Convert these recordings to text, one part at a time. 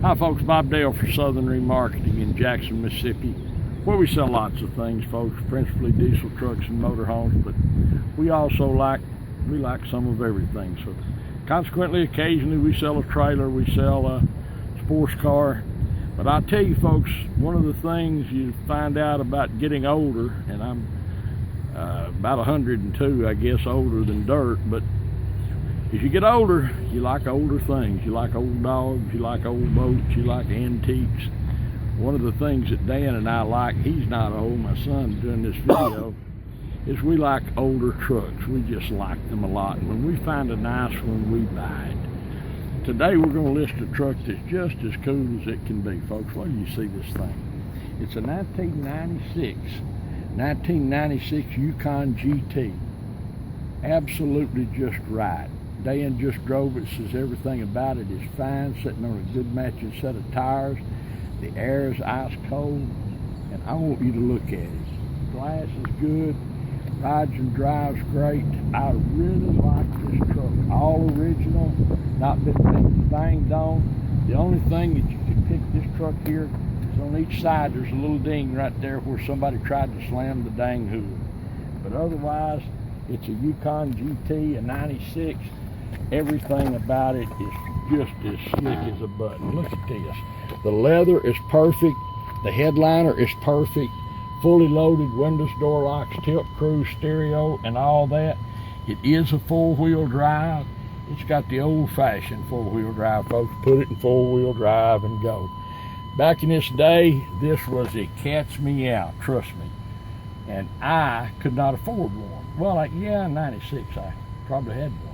Hi folks, Bob Dale for Southern Remarketing in Jackson, Mississippi, where we sell lots of things, folks, principally diesel trucks and motorhomes, but we also like some of everything. So consequently, occasionally we sell a trailer, we sell a sports car. But I'll tell you folks, one of the things you find out about getting older, and I'm about 102, I guess, older than dirt, but as you get older, you like older things. You like old dogs, you like old boats, you like antiques. One of the things that Dan and I like, he's not old, my son's doing this video, is we like older trucks. We just like them a lot. And when we find a nice one, we buy it. Today we're going to list a truck that's just as cool as it can be, folks. Where do you see this thing? It's a 1996 Yukon GT. Absolutely just right. Dan just drove it, says everything about it is fine, sitting on a good matching set of tires. The air is ice cold, and I want you to look at it. Glass is good, rides and drives great. I really like this truck. All original, not been banged on. The only thing that you can pick this truck here is on each side there's a little ding right there where somebody tried to slam the dang hood. But otherwise, it's a Yukon GT, a 96. Everything about it is just as slick as a button. Look at this. The leather is perfect. The headliner is perfect. Fully loaded windows, door locks, tilt, cruise, stereo, and all that. It is a four-wheel drive. It's got the old-fashioned four-wheel drive, folks. Put it in four-wheel drive and go. Back in this day, this was a catch me out, trust me. And I could not afford one. Well, yeah, in 96 I probably had one.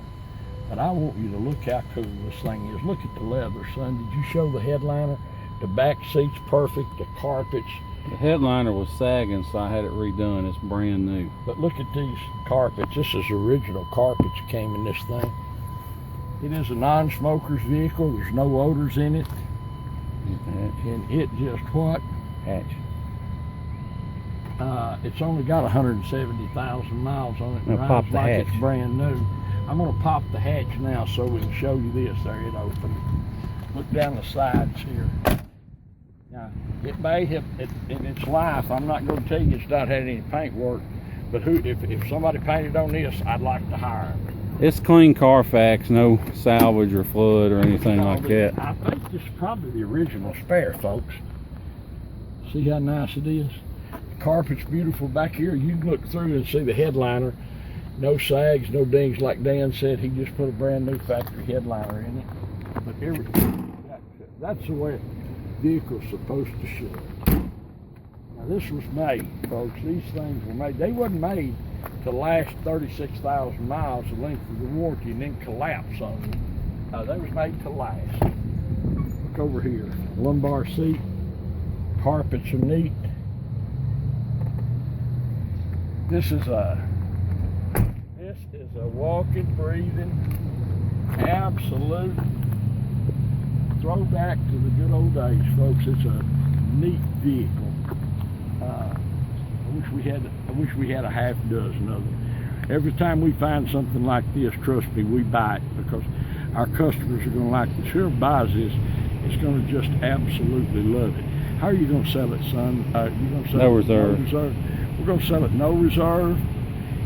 But I want you to look how cool this thing is. Look at the leather, son. Did you show the headliner? The back seat's perfect, the carpets. The headliner was sagging, so I had it redone. It's brand new. But look at these carpets. This is original carpets that came in this thing. It is a non-smoker's vehicle. There's no odors in it. And it just what? Hatch. It's only got 170,000 miles on it. Now pop the like hatch. It's brand new. I'm going to pop the hatch now so we can show you this. There it opened. Look down the sides here. Now, it may have, in its life, I'm not going to tell you it's not had any paint work, but if somebody painted on this, I'd like to hire them. It's clean Carfax, no salvage or flood or anything like that. I think this is probably the original spare, folks. See how nice it is? The carpet's beautiful back here. You can look through and see the headliner. No sags, no dings, like Dan said. He just put a brand new factory headliner in it. But everything, that's the way a vehicle's supposed to show. Now this was made, folks. These things were made. They wasn't made to last 36,000 miles, the length of the warranty, and then collapse on you. They was made to last. Look over here. Lumbar seat. Carpets are neat. This is a walking, breathing, absolute throwback to the good old days, folks. It's a neat vehicle. I wish we had a half dozen of them. Every time we find something like this, trust me, we buy it because our customers are going to like this. Whoever buys this is going to just absolutely love it. How are you going to sell it, son? You're going to sell no it reserve. No reserve. We're going to sell it no reserve.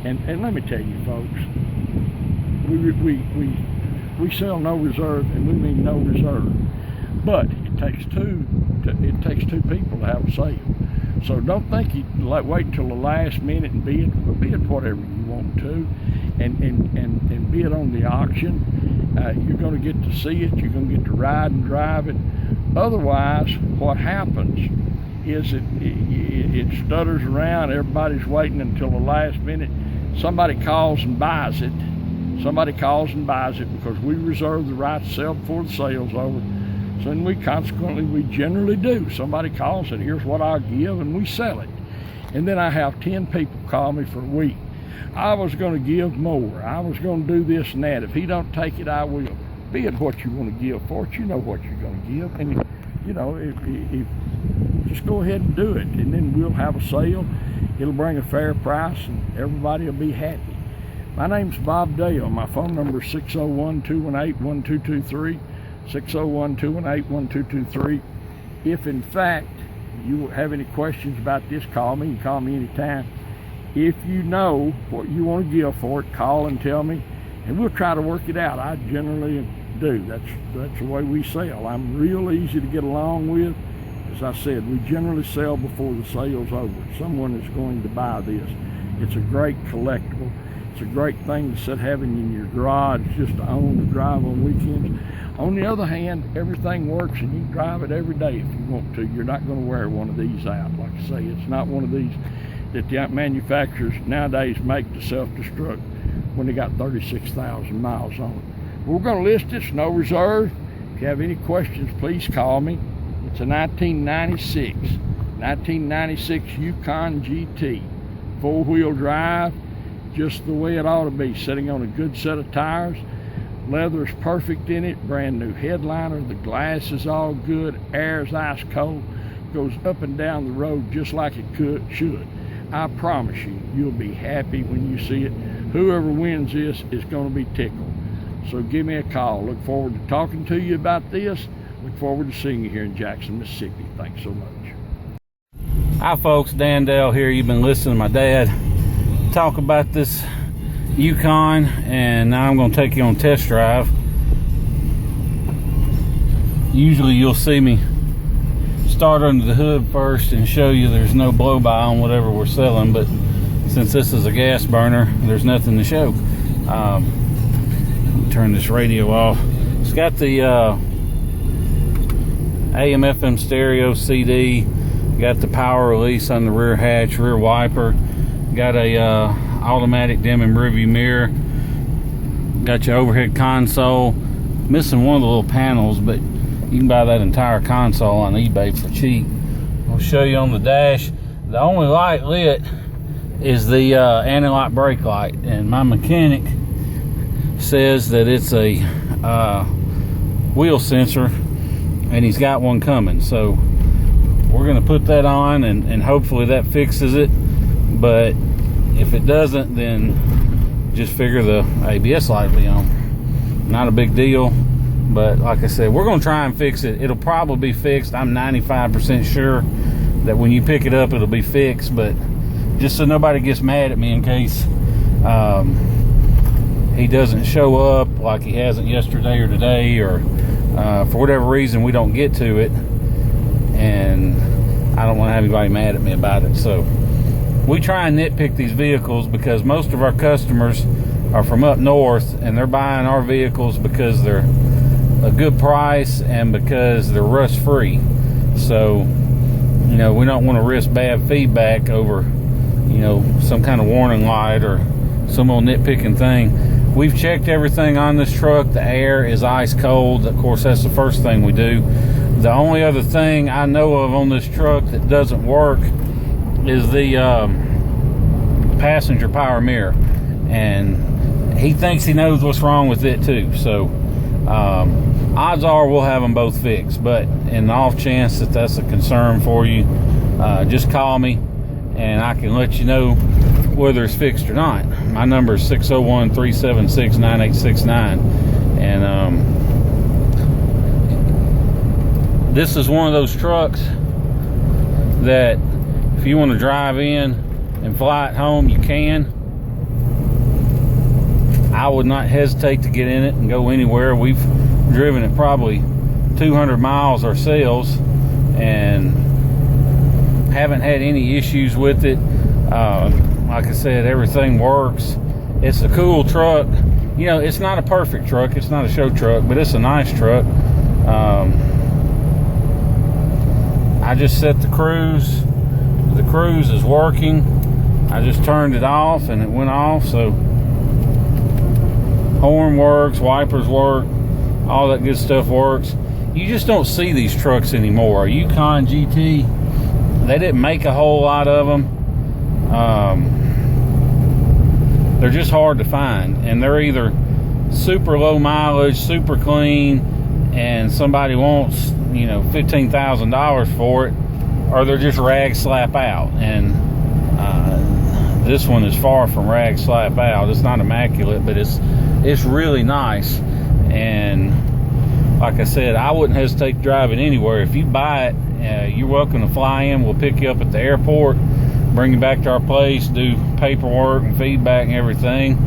And let me tell you, folks, we sell no reserve, and we mean no reserve. But it takes two people to have a sale. So don't think you wait until the last minute and bid whatever you want to, and bid on the auction. You're going to get to see it. You're going to get to ride and drive it. Otherwise, what happens is it stutters around. Everybody's waiting until the last minute. Somebody calls and buys it. Somebody calls and buys it because we reserve the right to sell before the sale's over. So then we generally do. Somebody calls and here's what I'll give, and we sell it. And then I have 10 people call me for a week. I was going to give more. I was going to do this and that. If he don't take it, I will. Bid what you want to give for it. You know what you're going to give. And, you know, if just go ahead and do it. And then we'll have a sale. It'll bring a fair price, and everybody will be happy. My name's Bob Dale. My phone number is 601-218-1223. 601-218-1223. If in fact you have any questions about this, call me. You can call me anytime. If you know what you want to give for it, call and tell me, and we'll try to work it out. I generally do. That's the way we sell. I'm real easy to get along with. As I said, we generally sell before the sale's over. Someone is going to buy this. It's a great collectible. It's a great thing to sit having in your garage just to own and drive on weekends. On the other hand, everything works and you can drive it every day if you want to. You're not going to wear one of these out. Like I say, it's not one of these that the manufacturers nowadays make to self-destruct when they got 36,000 miles on it. We're going to list it, no reserve. If you have any questions, please call me. It's a 1996 Yukon GT, four-wheel drive, just the way it ought to be, sitting on a good set of tires. Leather's perfect in it, brand new headliner, the glass is all good, air's ice cold, goes up and down the road just like it should. I promise you, you'll be happy when you see it. Whoever wins this is going to be tickled. So give me a call. Look forward to talking to you about this. Look forward to seeing you here in Jackson, Mississippi. Thanks so much. Hi folks, Dan Dale here. You've been listening to my dad talk about this Yukon, and now I'm going to take you on a test drive. Usually you'll see me start under the hood first and show you there's no blow-by on whatever we're selling, but since this is a gas burner, there's nothing to show. Turn this radio off. It's got the AM FM stereo CD, got the power release on the rear hatch, rear wiper, got a automatic dimming rearview mirror, got your overhead console. Missing one of the little panels, but you can buy that entire console on eBay for cheap. I'll show you on the dash. The only light lit is the anti-lock brake light, and my mechanic says that it's a wheel sensor, and he's got one coming. So we're gonna put that on, and hopefully that fixes it. But if it doesn't, then just figure the ABS light will be on. Not a big deal, but like I said, we're gonna try and fix it. It'll probably be fixed. I'm 95% sure that when you pick it up, it'll be fixed, but just so nobody gets mad at me in case he doesn't show up like he hasn't yesterday or today, or for whatever reason we don't get to it, and I don't want to have anybody mad at me about it. So we try and nitpick these vehicles because most of our customers are from up north, and they're buying our vehicles because they're a good price and because they're rust free. So, you know, we don't want to risk bad feedback over, you know, some kind of warning light or some old nitpicking thing. We've checked everything on this truck. The air is ice cold. Of course, that's the first thing we do. The only other thing I know of on this truck that doesn't work is the passenger power mirror, and he thinks he knows what's wrong with it too. So odds are we'll have them both fixed, but in the off chance that that's a concern for you, just call me and I can let you know whether it's fixed or not. My number is 601-376-9869, and this is one of those trucks that if you want to drive in and fly it home, you can. I would not hesitate to get in it and go anywhere. We've driven it probably 200 miles ourselves and haven't had any issues with it. Like I said, everything works. It's a cool truck. You know, it's not a perfect truck. It's not a show truck, but it's a nice truck. I just set the cruise. The cruise is working. I just turned it off and it went off. So horn works, wipers work, all that good stuff works. You just don't see these trucks anymore. Yukon GT, they didn't make a whole lot of them. They're just hard to find, and they're either super low mileage, super clean, and somebody wants, you know, $15,000 for it, or they're just rag slap out. And this one is far from rag slap out. It's not immaculate, but it's really nice. And like I said, I wouldn't hesitate to drive it anywhere. If you buy it, you're welcome to fly in. We'll pick you up at the airport, bring you back to our place, do paperwork and feedback and everything,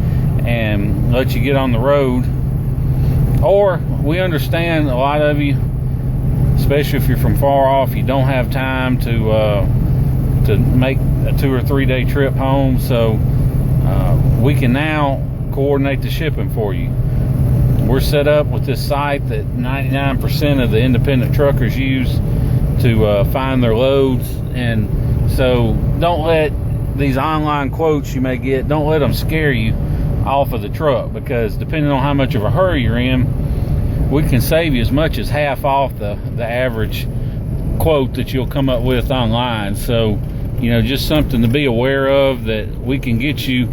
and let you get on the road. Or we understand a lot of you, especially if you're from far off, you don't have time to make a 2 or 3 day trip home. So we can now coordinate the shipping for you. We're set up with this site that 99% of the independent truckers use to find their loads. And so don't let these online quotes you may get, don't let them scare you off of the truck, because depending on how much of a hurry you're in, we can save you as much as half off the average quote that you'll come up with online. So, you know, just something to be aware of, that we can get you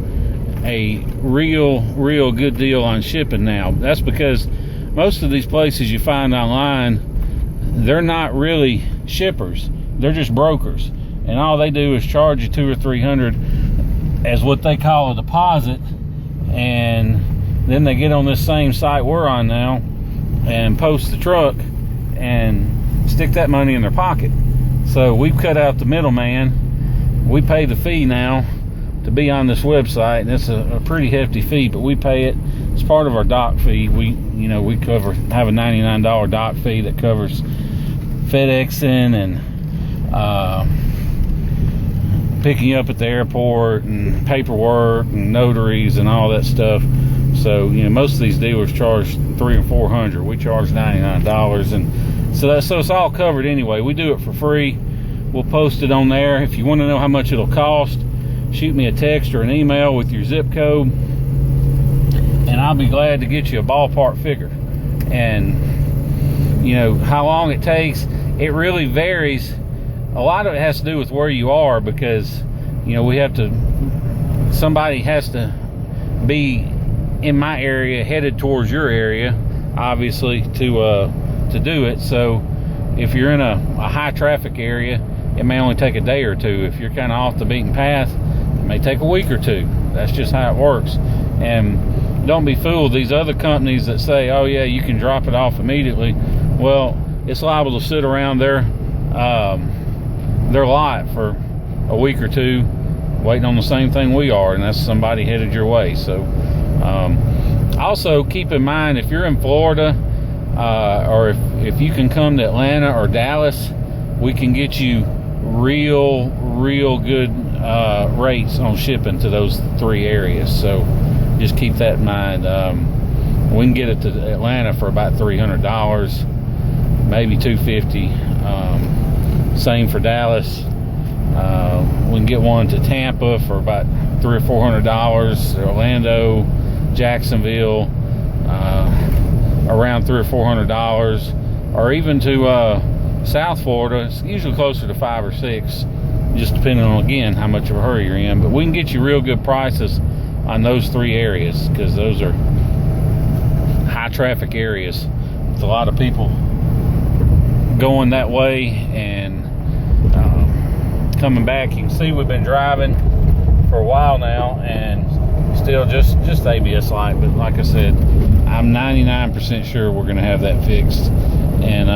a real good deal on shipping now. That's because most of these places you find online, they're not really shippers, they're just brokers, and all they do is charge you $200 or $300 as what they call a deposit, and then they get on this same site we're on now and post the truck and stick that money in their pocket. So we've cut out the middleman. We pay the fee now to be on this website, and it's a pretty hefty fee, but we pay it. It's part of our dock fee. We have a $99 dock fee that covers FedExing and picking you up at the airport and paperwork and notaries and all that stuff. So, you know, most of these dealers charge $300 or $400. We charge $99, and so it's all covered anyway. We do it for free. We'll post it on there. If you want to know how much it'll cost, shoot me a text or an email with your zip code, and I'll be glad to get you a ballpark figure. And, you know, how long it takes, it really varies. A lot of it has to do with where you are, because, you know, somebody has to be in my area headed towards your area, obviously, to do it. So if you're in a high traffic area, it may only take a day or two. If you're kind of off the beaten path, it may take a week or two. That's just how it works. And don't be fooled. These other companies that say, oh yeah, you can drop it off immediately, well, it's liable to sit around their lot for a week or two waiting on the same thing we are, and that's somebody headed your way. So also keep in mind, if you're in Florida, or if you can come to Atlanta or Dallas, we can get you real good rates on shipping to those 3 areas. So just keep that in mind. We can get it to Atlanta for about $300, maybe $250. Same for Dallas. We can get one to Tampa for about $300 or $400. Orlando, Jacksonville, around $300 or $400, or even to South Florida. It's usually closer to $5 or $6, just depending on, again, how much of a hurry you're in. But we can get you real good prices on those 3 areas, because those are high traffic areas with a lot of people going that way and coming back. You can see we've been driving for a while now, and still just ABS light. But like I said, I'm 99% sure we're going to have that fixed. And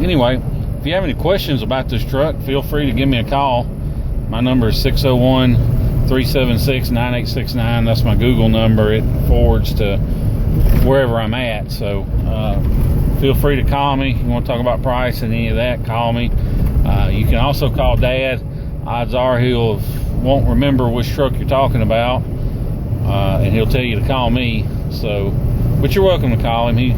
anyway, if you have any questions about this truck, feel free to give me a call. My number is 601-376-9869. That's my Google number. It forwards to wherever I'm at. So feel free to call me. If you want to talk about price and any of that, call me. You can also call Dad. Odds are he won't remember which truck you're talking about, and he'll tell you to call me. So, but you're welcome to call him.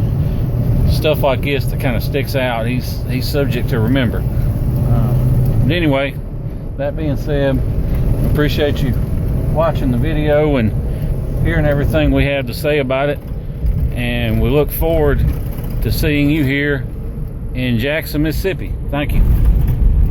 Stuff like this that kind of sticks out, he's subject to remember. But anyway, that being said, appreciate you watching the video and hearing everything we have to say about it, and we look forward to seeing you here in Jackson, Mississippi. Thank you.